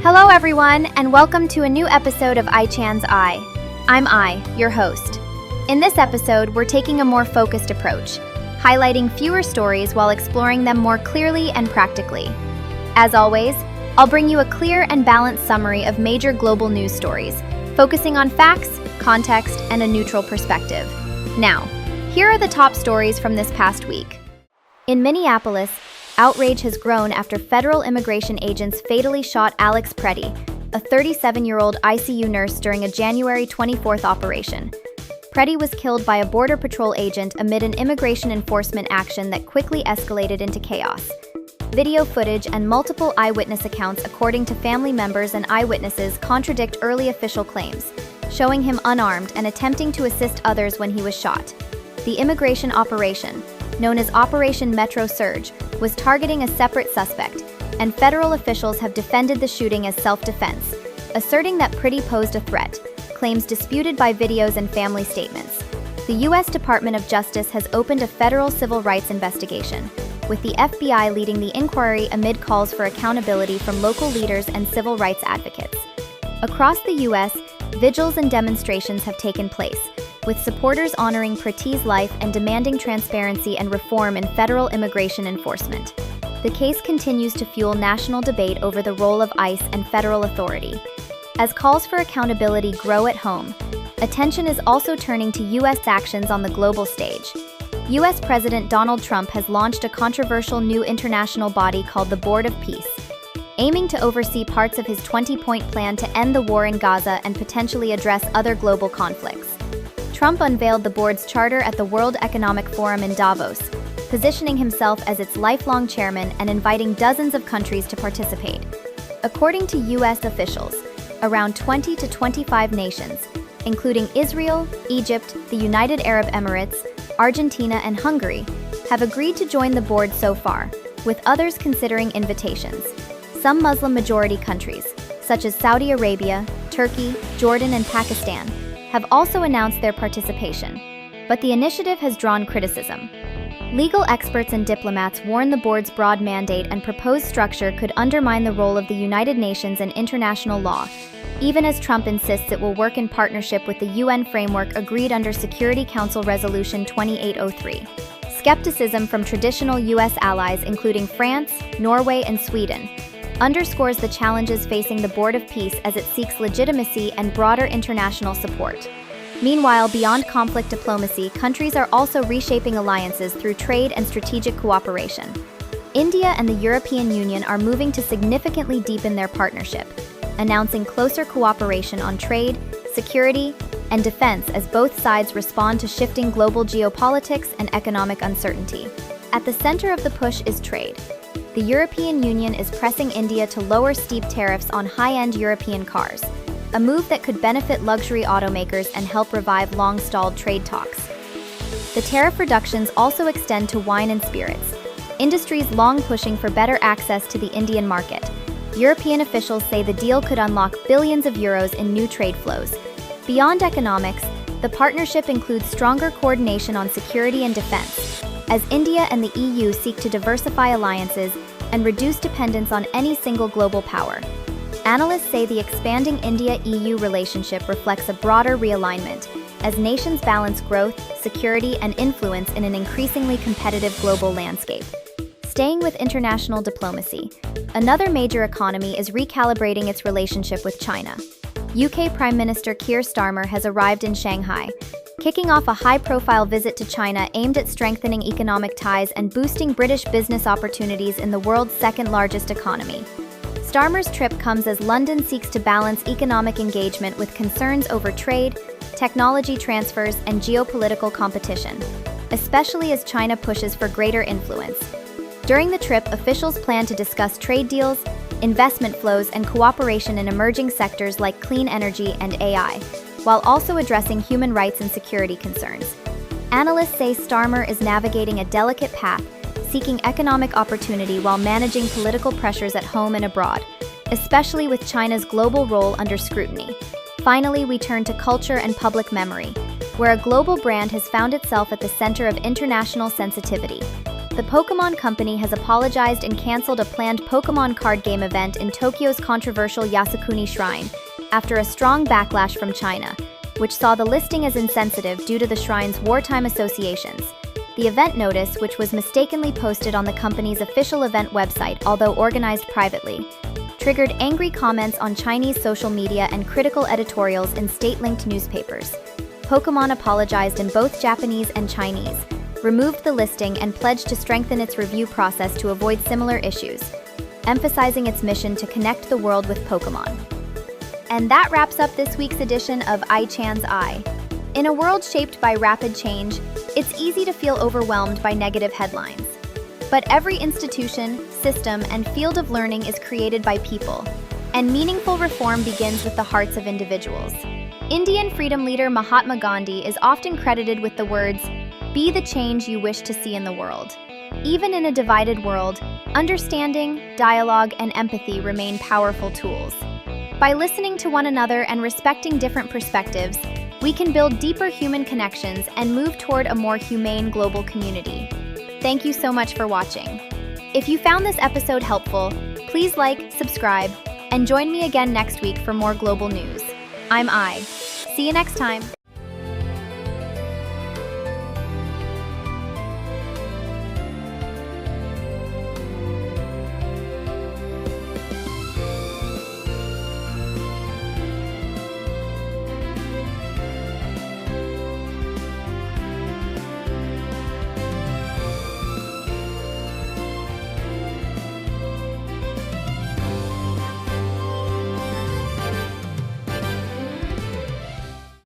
Hello everyone, and welcome to a new episode of iChan's Eye. I'm your host. In this episode, we're taking a more focused approach, highlighting fewer stories while exploring them more clearly and practically. As always, I'll bring you a clear and balanced summary of major global news stories, focusing on facts, context, and a neutral perspective. Now, here are the top stories from this past week. In Minneapolis, outrage has grown after federal immigration agents fatally shot Alex Preddy, a 37-year-old ICU nurse during a January 24th operation. Preddy was killed by a Border Patrol agent amid an immigration enforcement action that quickly escalated into chaos. Video footage and multiple eyewitness accounts according to family members and eyewitnesses contradict early official claims, showing him unarmed and attempting to assist others when he was shot. The immigration operation, known as Operation Metro Surge, was targeting a separate suspect, and federal officials have defended the shooting as self-defense, asserting that Preddy posed a threat, claims disputed by videos and family statements. The U.S. Department of Justice has opened a federal civil rights investigation, with the FBI leading the inquiry amid calls for accountability from local leaders and civil rights advocates. Across the U.S., vigils and demonstrations have taken place, with supporters honoring Preddy's life and demanding transparency and reform in federal immigration enforcement. The case continues to fuel national debate over the role of ICE and federal authority. As calls for accountability grow at home, attention is also turning to U.S. actions on the global stage. U.S. President Donald Trump has launched a controversial new international body called the Board of Peace, aiming to oversee parts of his 20-point plan to end the war in Gaza and potentially address other global conflicts. Trump unveiled the board's charter at the World Economic Forum in Davos, positioning himself as its lifelong chairman and inviting dozens of countries to participate. According to U.S. officials, around 20 to 25 nations, including Israel, Egypt, the United Arab Emirates, Argentina, and Hungary, have agreed to join the board so far, with others considering invitations. Some Muslim-majority countries, such as Saudi Arabia, Turkey, Jordan, and Pakistan, have also announced their participation, but the initiative has drawn criticism. Legal experts and diplomats warn the board's broad mandate and proposed structure could undermine the role of the United Nations and international law, even as Trump insists it will work in partnership with the UN framework agreed under Security Council Resolution 2803. Skepticism from traditional U.S. allies, including France, Norway, and Sweden, underscores the challenges facing the Board of Peace as it seeks legitimacy and broader international support. Meanwhile, beyond conflict diplomacy, countries are also reshaping alliances through trade and strategic cooperation. India and the European Union are moving to significantly deepen their partnership, announcing closer cooperation on trade, security, and defense as both sides respond to shifting global geopolitics and economic uncertainty. At the center of the push is trade. The European Union is pressing India to lower steep tariffs on high-end European cars, a move that could benefit luxury automakers and help revive long-stalled trade talks. The tariff reductions also extend to wine and spirits, industries long pushing for better access to the Indian market. European officials say the deal could unlock billions of euros in new trade flows. Beyond economics, the partnership includes stronger coordination on security and defense, as India and the EU seek to diversify alliances and reduce dependence on any single global power. Analysts say the expanding India-EU relationship reflects a broader realignment, as nations balance growth, security, and influence in an increasingly competitive global landscape. Staying with international diplomacy, another major economy is recalibrating its relationship with China. UK Prime Minister Keir Starmer has arrived in Shanghai, kicking off a high-profile visit to China aimed at strengthening economic ties and boosting British business opportunities in the world's second-largest economy. Starmer's trip comes as London seeks to balance economic engagement with concerns over trade, technology transfers, and geopolitical competition, especially as China pushes for greater influence. During the trip, officials plan to discuss trade deals, investment flows, and cooperation in emerging sectors like clean energy and AI, while also addressing human rights and security concerns. Analysts say Starmer is navigating a delicate path, seeking economic opportunity while managing political pressures at home and abroad, especially with China's global role under scrutiny. Finally, we turn to culture and public memory, where a global brand has found itself at the center of international sensitivity. the Pokémon Company has apologized and canceled a planned Pokémon card game event in Tokyo's controversial Yasukuni Shrine after a strong backlash from China, which saw the listing as insensitive due to the shrine's wartime associations. The event notice, which was mistakenly posted on the company's official event website, although organized privately, triggered angry comments on Chinese social media and critical editorials in state-linked newspapers. Pokémon apologized in both Japanese and Chinese, removed the listing, and pledged to strengthen its review process to avoid similar issues, emphasizing its mission to connect the world with Pokémon. And that wraps up this week's edition of iChan's Eye. In a world shaped by rapid change, it's easy to feel overwhelmed by negative headlines. But every institution, system, and field of learning is created by people, and meaningful reform begins with the hearts of individuals. Indian freedom leader Mahatma Gandhi is often credited with the words, "Be the change you wish to see in the world." Even in a divided world, understanding, dialogue, and empathy remain powerful tools. By listening to one another and respecting different perspectives, we can build deeper human connections and move toward a more humane global community. Thank you so much for watching. If you found this episode helpful, please like, subscribe, and join me again next week for more global news. I'm I. See you next time.